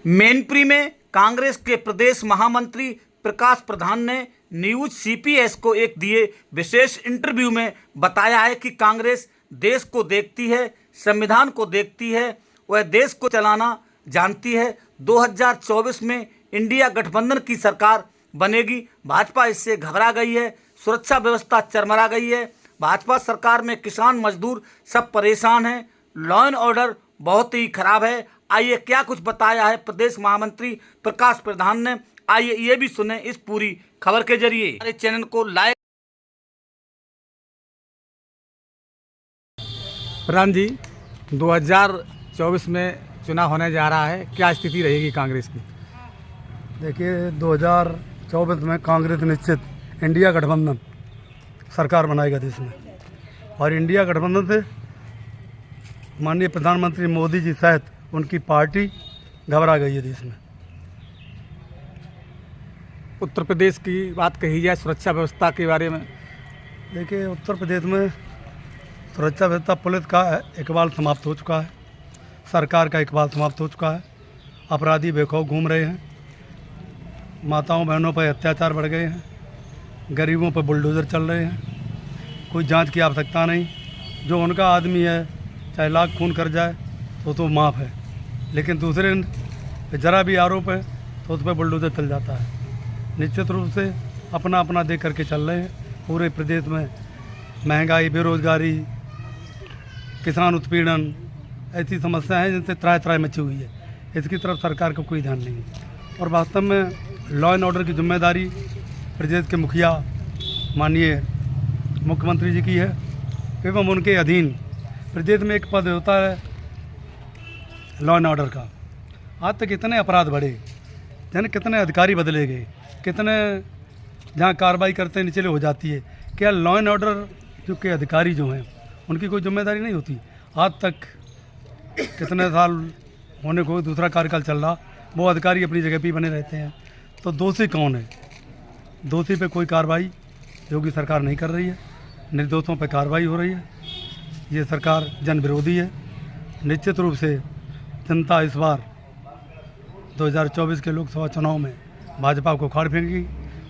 मैनपुरी में कांग्रेस के प्रदेश महामंत्री प्रकाश प्रधान ने न्यूज सीपीएस को एक दिए विशेष इंटरव्यू में बताया है कि कांग्रेस देश को देखती है, संविधान को देखती है, वह देश को चलाना जानती है। 2024 में इंडिया गठबंधन की सरकार बनेगी। भाजपा इससे घबरा गई है, सुरक्षा व्यवस्था चरमरा गई है। भाजपा सरकार में किसान मजदूर सब परेशान हैं, लॉ एंड ऑर्डर बहुत ही खराब है। आइए क्या कुछ बताया है प्रदेश महामंत्री प्रकाश प्रधान ने, आइए ये भी सुने इस पूरी खबर के जरिए। हमारे चैनल को लाइक। प्रधान जी, 2024 में चुनाव होने जा रहा है, क्या स्थिति रहेगी कांग्रेस की? देखिए, 2024 में कांग्रेस निश्चित इंडिया गठबंधन सरकार बनाएगा देश में, और इंडिया गठबंधन से माननीय प्रधानमंत्री मोदी जी सहित उनकी पार्टी घबरा गई है देश में। उत्तर प्रदेश की बात कही जाए सुरक्षा व्यवस्था के बारे में। देखिए, उत्तर प्रदेश में सुरक्षा व्यवस्था, पुलिस का इकबाल समाप्त हो चुका है, सरकार का इकबाल समाप्त हो चुका है। अपराधी बेखौफ घूम रहे हैं, माताओं बहनों पर अत्याचार बढ़ गए हैं, गरीबों पर बुलडोज़र चल रहे हैं। कोई जांच की आवश्यकता नहीं, जो उनका आदमी है चाहे लाख खून कर जाए तो माफ़ है, लेकिन दूसरे पे जरा भी आरोप है तो उस पर बुलडोज़र चल जाता है। निश्चित रूप से अपना अपना देख करके चल रहे हैं। पूरे प्रदेश में महंगाई, बेरोजगारी, किसान उत्पीड़न, ऐसी समस्याएं हैं जिनसे त्राय त्राय मची हुई है। इसकी तरफ सरकार को कोई ध्यान नहीं है, और वास्तव में लॉ एंड ऑर्डर की जिम्मेदारी प्रदेश के मुखिया माननीय मुख्यमंत्री जी की है, एवं उनके अधीन प्रदेश में एक पद होता है लॉ एंड ऑर्डर का। आज तक इतने अपराध बढ़े, यानी कितने अधिकारी बदले गए, कितने जहाँ कार्रवाई करते हैं निचले हो जाती है। क्या लॉ एंड ऑर्डर जो के अधिकारी जो हैं उनकी कोई जिम्मेदारी नहीं होती? आज तक कितने साल होने को दूसरा कार्यकाल चल रहा, वो अधिकारी अपनी जगह पे बने रहते हैं। तो दोषी कौन है? दोषी पे कोई कार्रवाई योगी सरकार नहीं कर रही है, निर्दोषों पे कार्रवाई हो रही है। ये सरकार जन विरोधी है। निश्चित रूप से जनता इस बार 2024 के लोकसभा चुनाव में भाजपा को उखाड़ फेंकेगी,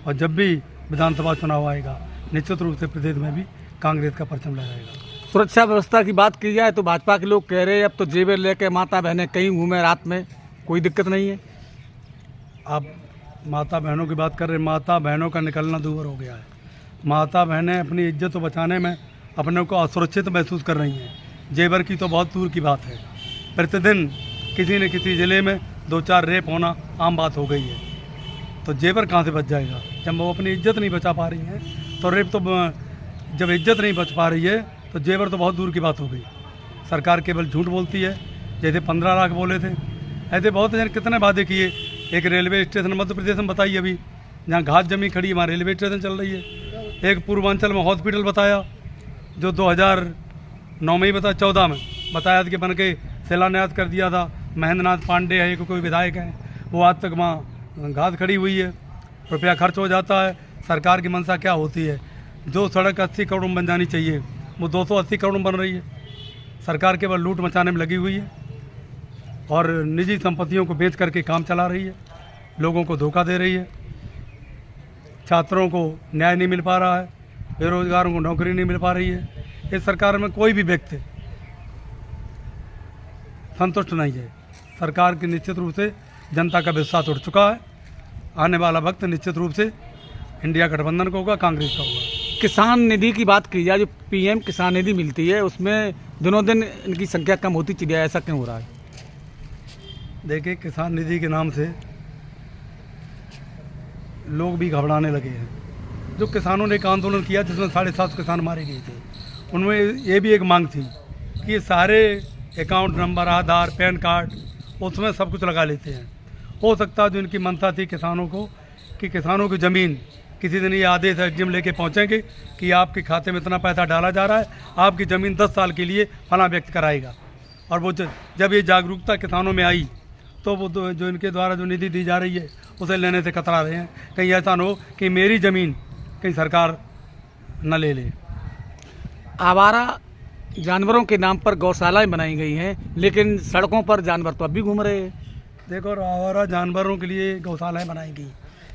और जब भी विधानसभा चुनाव आएगा निश्चित रूप से प्रदेश में भी कांग्रेस का परचम लहराएगा। सुरक्षा व्यवस्था की बात की जाए तो भाजपा के लोग कह रहे हैं अब तो जेवर लेके माता बहनें कहीं घूमे रात में, कोई दिक्कत नहीं है। आप माता बहनों की बात कर रहे हैं, माता बहनों का निकलना दूर हो गया है। माता बहनें अपनी इज्जत को बचाने में अपने को असुरक्षित महसूस कर रही हैं। जेवर की तो बहुत दूर की बात है। प्रतिदिन किसी न किसी ज़िले में 2-4 रेप होना आम बात हो गई है, तो जेवर कहाँ से बच जाएगा? जब वो अपनी इज्जत नहीं बचा पा रही हैं तो रेप तो, जब इज्जत नहीं बच पा रही है तो जेवर तो बहुत दूर की बात हो गई। सरकार केवल झूठ बोलती है, जैसे 15 लाख बोले थे, ऐसे बहुत जन कितने वादे किए। एक रेलवे स्टेशन मध्य प्रदेश में बताइए, अभी जहाँ घास जमी खड़ी वहाँ रेलवे स्टेशन चल रही है। एक पूर्वांचल में हॉस्पिटल बताया, जो 2009 में ही 14 में बताया था कि बन के शिलान्यास कर दिया था। महेंद्र नाथ पांडे है, कोई विधायक हैं, वो आज तक वहाँ घास खड़ी हुई है। रुपया खर्च हो जाता है। सरकार की मंशा क्या होती है? जो सड़क 80 करोड़ में बन जानी चाहिए वो 280 करोड़ में बन रही है। सरकार केवल लूट मचाने में लगी हुई है, और निजी संपत्तियों को बेच करके काम चला रही है, लोगों को धोखा दे रही है। छात्रों को न्याय नहीं मिल पा रहा है, बेरोजगारों को नौकरी नहीं मिल पा रही है। इस सरकार में कोई भी व्यक्ति संतुष्ट नहीं है। सरकार की निश्चित रूप से जनता का विश्वास उठ चुका है। आने वाला वक्त निश्चित रूप से इंडिया गठबंधन को होगा, कांग्रेस का होगा। किसान निधि की बात की जाए, जो पीएम किसान निधि मिलती है उसमें दिनों दिन इनकी संख्या कम होती चली है, ऐसा क्यों हो रहा है? देखिए, किसान निधि के नाम से लोग भी घबराने लगे हैं। जो किसानों ने एक आंदोलन किया जिसमें 750 किसान मारे गए थे, उनमें ये भी एक मांग थी कि ये सारे अकाउंट नंबर, आधार, पैन कार्ड, उसमें सब कुछ लगा लेते हैं। हो सकता है जो इनकी मंशा थी किसानों को, कि किसानों की ज़मीन किसी दिन ये आदेश एग्जिम लेके पहुंचेंगे कि आपके खाते में इतना पैसा डाला जा रहा है, आपकी ज़मीन 10 साल के लिए फला व्यक्त कराएगा। और वो जब ये जागरूकता किसानों में आई तो वो जो इनके द्वारा जो निधि दी जा रही है उसे लेने से कतरा रहे हैं। कहीं ऐसा न हो कि मेरी ज़मीन कहीं सरकार न ले ले। आवारा जानवरों के नाम पर गौशालाएं बनाई गई हैं, लेकिन सड़कों पर जानवर तो अब भी घूम रहे हैं। देखो, आवारा जानवरों के लिए गौशालाएं बनाई गई,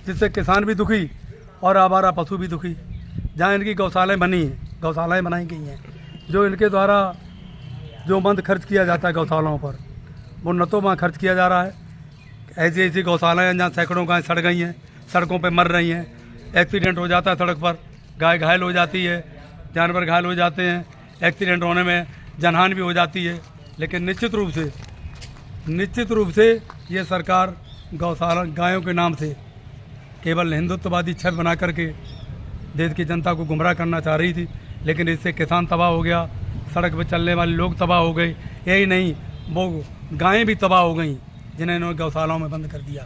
जिससे किसान भी दुखी और आवारा पशु भी दुखी। जहाँ इनकी गौशालाएं बनी हैं, गौशालाएं बनाई गई हैं, जो इनके द्वारा जो मंद खर्च किया जाता है गौशालाओं पर, वो न तो वहाँ खर्च किया जा रहा है। ऐसी ऐसी गौशालाएं हैं जहाँ सैकड़ों गायें सड़ गई हैं, सड़कों पर मर रही हैं, एक्सीडेंट हो जाता है सड़क पर, गाय घायल हो जाती है, जानवर घायल हो जाते हैं, एक्सीडेंट होने में जनहानि भी हो जाती है। लेकिन निश्चित रूप से ये सरकार गौशाला गायों के नाम से केवल हिंदुत्ववादी छवि बना करके देश की जनता को गुमराह करना चाह रही थी। लेकिन इससे किसान तबाह हो गया, सड़क पर चलने वाले लोग तबाह हो गए। यही नहीं, वो गायें भी तबाह हो गई जिन्हें इन्होंने गौशालाओं में बंद कर दिया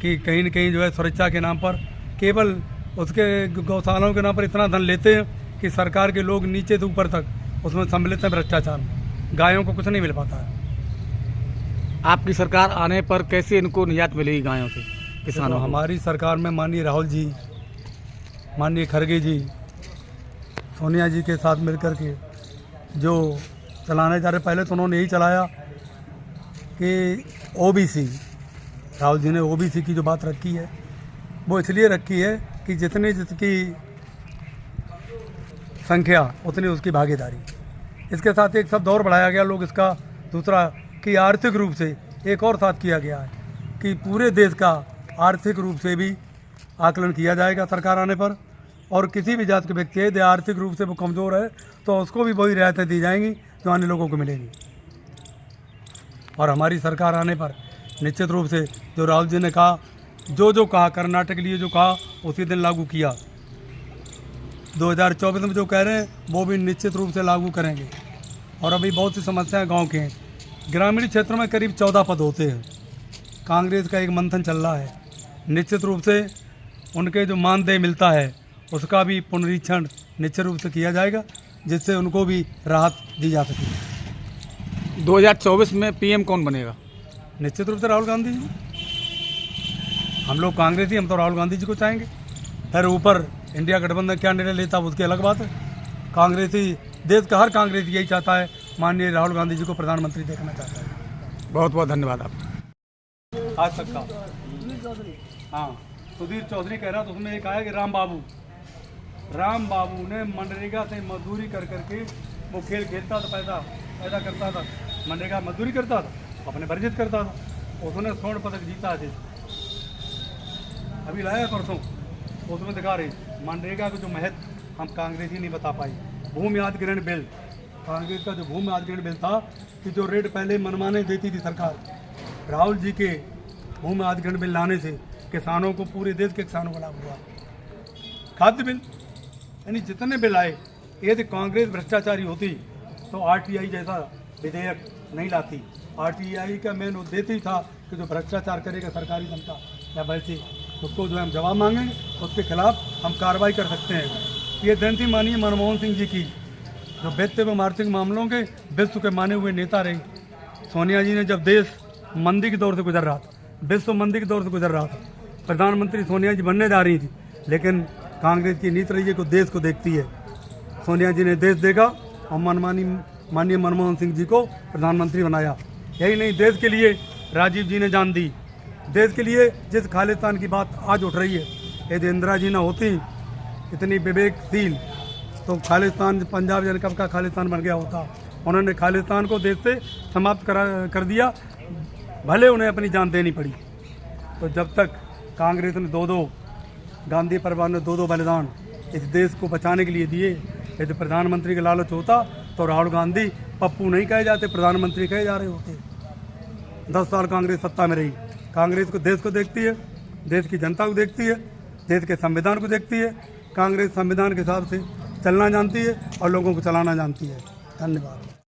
कि कहीं न कहीं जो है सुरक्षा के नाम पर, केवल उसके गौशालाओं के नाम पर इतना धन लेते हैं कि सरकार के लोग नीचे से ऊपर तक उसमें सम्मिलित हैं भ्रष्टाचार में। गायों को कुछ नहीं मिल पाता है। आपकी सरकार आने पर कैसे इनको निजात मिलेगी गायों से, किसानों को? हमारी सरकार में माननीय राहुल जी, माननीय खड़गे जी, सोनिया जी के साथ मिलकर के जो चलाने जा रहे, पहले तो उन्होंने यही चलाया कि ओबीसी, राहुल जी ने ओबीसी की जो बात रखी है वो इसलिए रखी है कि जितनी जिसकी संख्या उतनी उसकी भागीदारी। इसके साथ एक शब्द और बढ़ाया गया लोग इसका, दूसरा कि आर्थिक रूप से एक और साथ किया गया है कि पूरे देश का आर्थिक रूप से भी आकलन किया जाएगा सरकार आने पर, और किसी भी जात के व्यक्ति यदि आर्थिक रूप से वो कमज़ोर है तो उसको भी वही रियायतें दी जाएंगी जो अन्य लोगों को मिलेंगी। और हमारी सरकार आने पर निश्चित रूप से जो राहुल जी ने कहा, जो कहा, कर्नाटक के लिए जो कहा उसी दिन लागू किया। 2024 में जो कह रहे हैं वो भी निश्चित रूप से लागू करेंगे। और अभी बहुत सी समस्याएं गांव के हैं, ग्रामीण क्षेत्रों में करीब 14 पद होते हैं। कांग्रेस का एक मंथन चल रहा है, निश्चित रूप से उनके जो मानदेय मिलता है उसका भी पुनरीक्षण निश्चित रूप से किया जाएगा, जिससे उनको भी राहत दी जा सके। 2024 में पीएम कौन बनेगा? निश्चित रूप से राहुल गांधी जी। हम लोग कांग्रेसी, हम तो राहुल गांधी जी को चाहेंगे। फिर ऊपर इंडिया गठबंधन क्या निर्णय लेता है उसकी अलग बात है। कांग्रेसी, देश का हर कांग्रेसी यही चाहता है, माननीय राहुल गांधी जी को प्रधानमंत्री देखना चाहता है। बहुत बहुत धन्यवाद आपका। आज तक का, हाँ, सुधीर चौधरी कह रहा, तो उसमें एक आया कि राम बाबू ने मनरेगा से मजदूरी कर करके वो खेल खेलता था, पैदा करता था, मनरेगा मजदूरी करता था, अपने वर्जित करता था, उसने स्वर्ण पदक जीता है। अभी लाया परसों, उसमें दिखा रहे मनरेगा का जो महत्व हम कांग्रेसी नहीं बता पाई। भूमि अधिग्रहण बिल, कांग्रेस का जो भूमि अधिग्रहण बिल था कि जो रेट पहले मनमाने देती थी सरकार, राहुल जी के भूमि अधिग्रहण बिल लाने से किसानों को, पूरे देश के किसानों को लाभ हुआ। खाद्य बिल, यानी जितने बिल आए, यदि कांग्रेस भ्रष्टाचारी होती तो आरटीआई जैसा विधेयक नहीं लाती। आरटीआई का मेन उद्देश्य ही था कि जो भ्रष्टाचार करेगा सरकारी जनता या वैसे, उसको जो है हम जवाब मांगेंगे, उसके खिलाफ हम कार्रवाई कर सकते हैं। ये दिन थी माननीय मनमोहन सिंह जी की, जो वित्त एवं आर्थिक मामलों के विश्व के माने हुए नेता रहे। सोनिया जी ने जब देश मंदी के दौर से गुजर रहा था, विश्व मंदी के दौर से गुजर रहा था, प्रधानमंत्री सोनिया जी बनने जा रही थी, लेकिन कांग्रेस की नीति रही है कि देश को देखती है। सोनिया जी ने देश देखा और माननीय मनमोहन सिंह जी को प्रधानमंत्री बनाया। यही नहीं, देश के लिए राजीव जी ने जान दी। देश के लिए जिस खालिस्तान की बात आज उठ रही है, यदि इंदिरा जी न होती इतनी विवेकशील, तो खालिस्तान पंजाब यानी कब का खालिस्तान बन गया होता। उन्होंने खालिस्तान को देश से समाप्त कर दिया, भले उन्हें अपनी जान देनी पड़ी। तो जब तक कांग्रेस ने दो गांधी परिवार ने दो बलिदान इस देश को बचाने के लिए दिए, यदि प्रधानमंत्री का लालच होता तो राहुल गांधी पप्पू नहीं कहे जाते, प्रधानमंत्री कहे जा रहे होते। 10 साल कांग्रेस सत्ता में रही। कांग्रेस को देश को देखती है, देश की जनता को देखती है, देश के संविधान को देखती है। कांग्रेस संविधान के हिसाब से चलना जानती है और लोगों को चलाना जानती है। धन्यवाद।